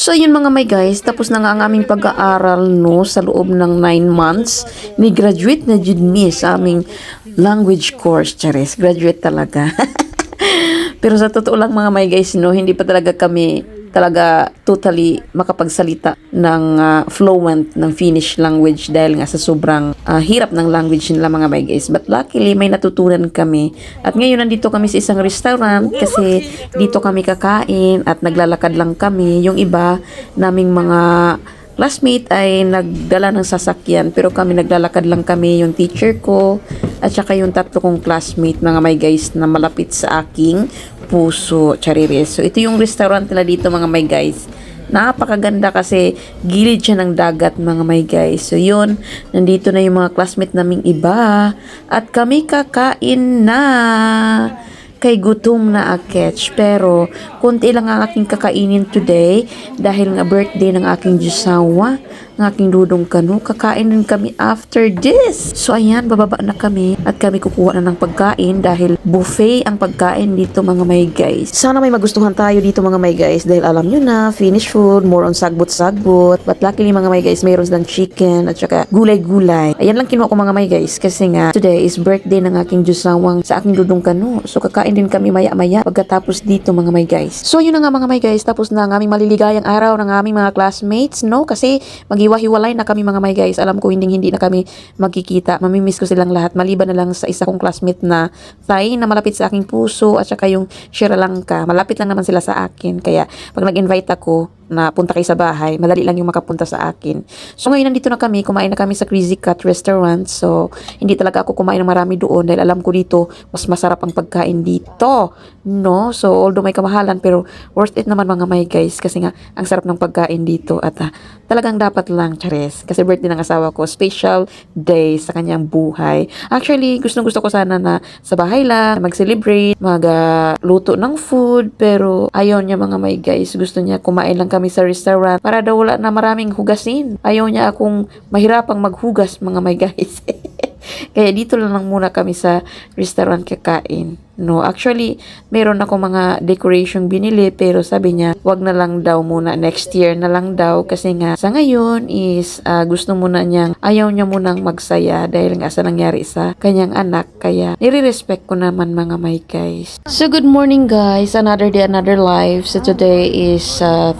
So yun mga may guys, tapos na nga ang aming pag-aaral no sa loob ng 9 months. Ni graduate na jud mi sa aming language course, charis. Graduate talaga. Pero sa totoo lang mga may guys no, hindi pa talaga kami talaga totally makapagsalita ng fluent ng Finnish language dahil nga sa sobrang hirap ng language nila mga may guys. But luckily may natutunan kami. At ngayon nandito kami sa isang restaurant kasi dito kami kakain at naglalakad lang kami. Yung iba naming mga classmate ay nagdala ng sasakyan pero kami naglalakad lang kami, yung teacher ko at saka yung tatlo kong classmate mga may guys na malapit sa aking puso, chariris. So ito yung restaurant nila dito mga may guys. Napakaganda kasi gilid siya ng dagat mga may guys. So yun, nandito na yung mga classmate naming iba at kami kakain na. Kay gutom na aketch pero kunti lang ang aking kakainin today dahil nga birthday ng aking jusawa, ng aking dudong kanu. Kakain din kami after this. So ayan, bababa na kami at kami kukuha na ng pagkain dahil buffet ang pagkain dito mga may guys. Sana may magustuhan tayo dito mga may guys dahil alam nyo na Finnish food, more on sagbot-sagbot. But luckily mga may guys, mayroon silang chicken at saka gulay-gulay. Ayan lang kinuha ko mga may guys kasi nga today is birthday ng aking jusawang sa aking dudong kanu. So kakain din kami maya-maya pagkatapos dito mga may guys. So yun na nga mga may guys, tapos na ang aming maliligayang araw ng aming mga classmates, no? Kasi maghiwa-hiwalay na kami mga may guys. Alam ko hindi na kami magkikita. Mamimiss ko silang lahat maliban na lang sa isa kong classmate na Thai na malapit sa aking puso at saka yung Sri Lanka. Malapit lang naman sila sa akin. Kaya pag nag-invite ako na punta kayo sa bahay, madali lang yung makapunta sa akin. So ngayon nandito na kami, kumain na kami sa Crazy Cat Restaurant. So hindi talaga ako kumain ng marami doon dahil alam ko dito mas masarap ang pagkain dito, no? So although may kamahalan pero worth it naman mga may guys kasi nga ang sarap ng pagkain dito at talagang dapat lang chares kasi birthday ng asawa ko, special day sa kanyang buhay. Actually gusto ko sana na sa bahay lang mag-celebrate, magluto ng food pero ayaw niya mga may guys, gusto niya kumain lang kami sa restaurant para daw wala na maraming hugasin. Ayaw niya akong mahirapang maghugas mga may guys. Kaya dito lang muna kami sa restaurant kakain. No, actually, meron ako mga decoration binili pero sabi niya, wag na lang daw muna, next year na lang daw kasi nga sa ngayon is gusto muna niyang, ayaw niya munang magsaya dahil nga sa nangyari sa kanyang anak. Kaya nire-respect ko naman mga may guys. So good morning guys, another day, another life. So today is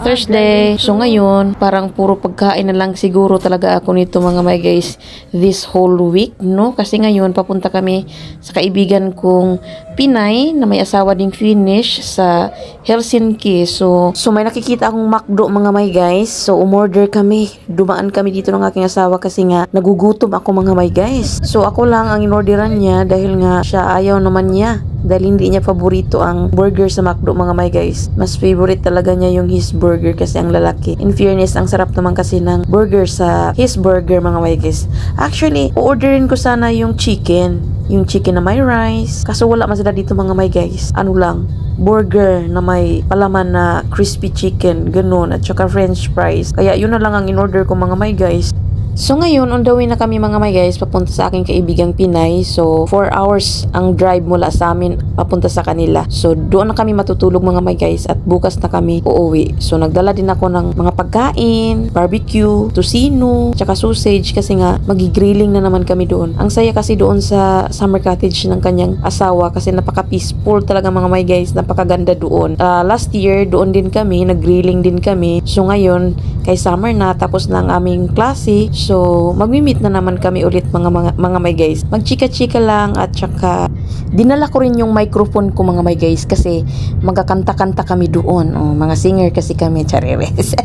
Thursday. So ngayon, parang puro pagkain na lang siguro talaga ako nito mga may guys this whole week, no? Kasi ngayon papunta kami sa kaibigan kong Pinay na may asawa ding Finnish sa Helsinki. So may nakikita akong McDo mga may guys. So umorder kami. Dumaan kami dito ng aking asawa kasi nga nagugutom ako mga may guys. So ako lang ang inorderan niya dahil nga siya ayaw naman niya. Dahil hindi niya paborito ang burger sa McDo mga may guys. Mas favorite talaga niya yung his burger kasi ang lalaki. In fairness, ang sarap naman kasi ng burger sa his burger mga may guys. Actually, orderin ko sana yung chicken. Yung chicken na may rice. Kaso wala man sila dito mga may guys. Ano lang, burger na may palaman na crispy chicken, ganun, at saka french fries. Kaya yun na lang ang in-order ko mga may guys. So ngayon, on the way na kami mga may guys, papunta sa aking kaibigang Pinay. So 4 hours ang drive mula sa amin papunta sa kanila. So doon na kami matutulog mga may guys at bukas na kami uuwi. So nagdala din ako ng mga pagkain, barbecue, tocino, tsaka sausage kasi nga magigrilling na naman kami doon. Ang saya kasi doon sa summer cottage ng kanyang asawa kasi napaka-peaceful talaga mga may guys, napakaganda doon. Last year, doon din kami, nag-grilling din kami. So ngayon, kay summer na, tapos na ang aming klase. So, magmi-meet na naman kami ulit mga may guys. Magchika-chika lang at saka dinala ko rin yung microphone ko mga may guys kasi magkakanta-kanta kami doon. Mga singer kasi kami, chareres.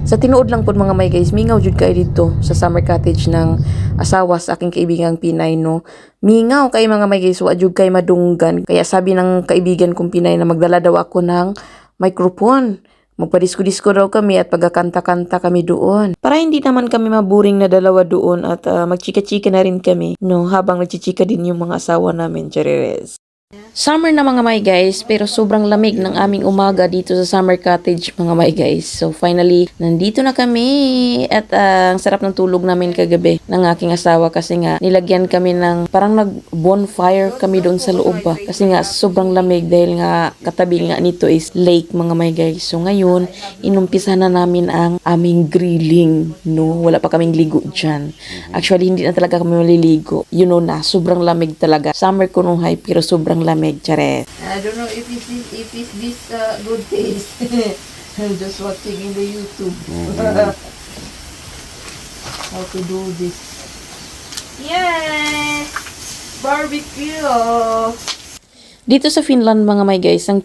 Sa tinuod lang po mga may guys, mingaw jud kayo dito sa summer cottage ng asawa sa aking kaibigang Pinay, no. Mingaw kay mga may guys, wa jud kay madunggan. Kaya sabi ng kaibigan kong Pinay na magdala daw ako ng microphone. Magpadisko-disko daw kami at pagkakanta-kanta kami doon. Para hindi naman kami maburing na dalawa doon at magchika-chika na rin kami, no, habang nagchichika din yung mga asawa namin, chareres. Summer na mga my guys, pero sobrang lamig ng aming umaga dito sa summer cottage mga my guys. So finally, nandito na kami at ang sarap ng tulog namin kagabi ng aking asawa kasi nga nilagyan kami ng parang nag-bonfire kami doon sa loob ba. Kasi nga sobrang lamig dahil nga katabi nga nito is lake mga my guys. So ngayon, inumpisa na namin ang aming grilling. No, wala pa kaming ligo dyan. Actually, hindi na talaga kami maliligo. You know na, sobrang lamig talaga. Summer ko nung high pero sobrang lamig. Charet. I don't know if it's this good taste. I'm just watching in the YouTube. How to do this. Yes! Barbecue! Dito sa Finland mga my guys, ang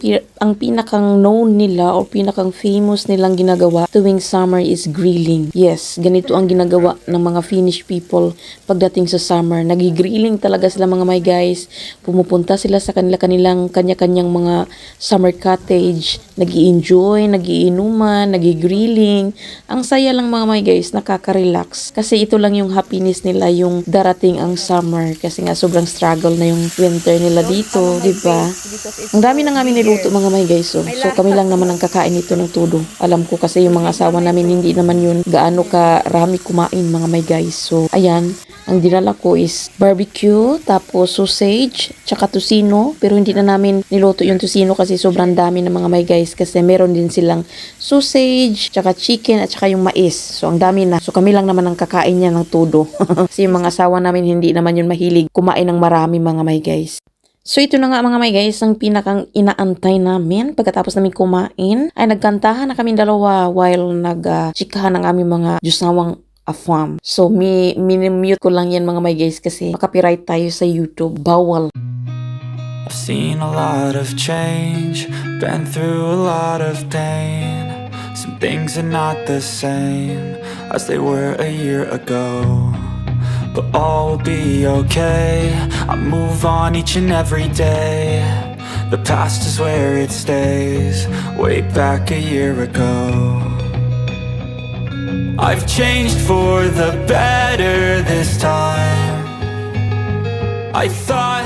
pinakang known nila o pinakang famous nilang ginagawa tuwing summer is grilling. Yes, ganito ang ginagawa ng mga Finnish people pagdating sa summer. Nagigrilling talaga sila mga my guys. Pumupunta sila sa kanilang kanya-kanyang mga summer cottage. Nag-i-enjoy, nag-iinuman, nag-grilling. Ang saya lang mga my guys, nakaka-relax. Kasi ito lang yung happiness nila yung darating ang summer. Kasi nga sobrang struggle na yung winter nila dito, di ba? Ang dami na namin niluto mga my guys. So kami lang naman ang kakain nito ng todo. Alam ko kasi yung mga asawa namin hindi naman yun gaano karami kumain mga my guys. So ayan, ang dinala ko is barbecue, tapos sausage, tsaka tocino. Pero hindi na namin niluto yung tocino kasi sobrang dami ng mga my guys. Kasi meron din silang sausage, tsaka chicken, at tsaka yung mais. So ang dami na. So kami lang naman ang kakain niya ng todo. Kasi yung mga asawa namin hindi naman yun mahilig kumain ng marami mga my guys. So ito na nga mga my guys, ang pinakang inaantay namin pagkatapos namin kumain ay nagkantahan na kami dalawa while nag-chikahan ng aming mga Diyosnawang afam. So minimute ko lang yan mga my guys kasi makapiright tayo sa YouTube. Bawal. I've seen a lot of change, been through a lot of pain. Some things are not the same as they were a year ago. But all will be okay. I move on each and every day. The past is where it stays. Way back a year ago. I've changed for the better this time. I thought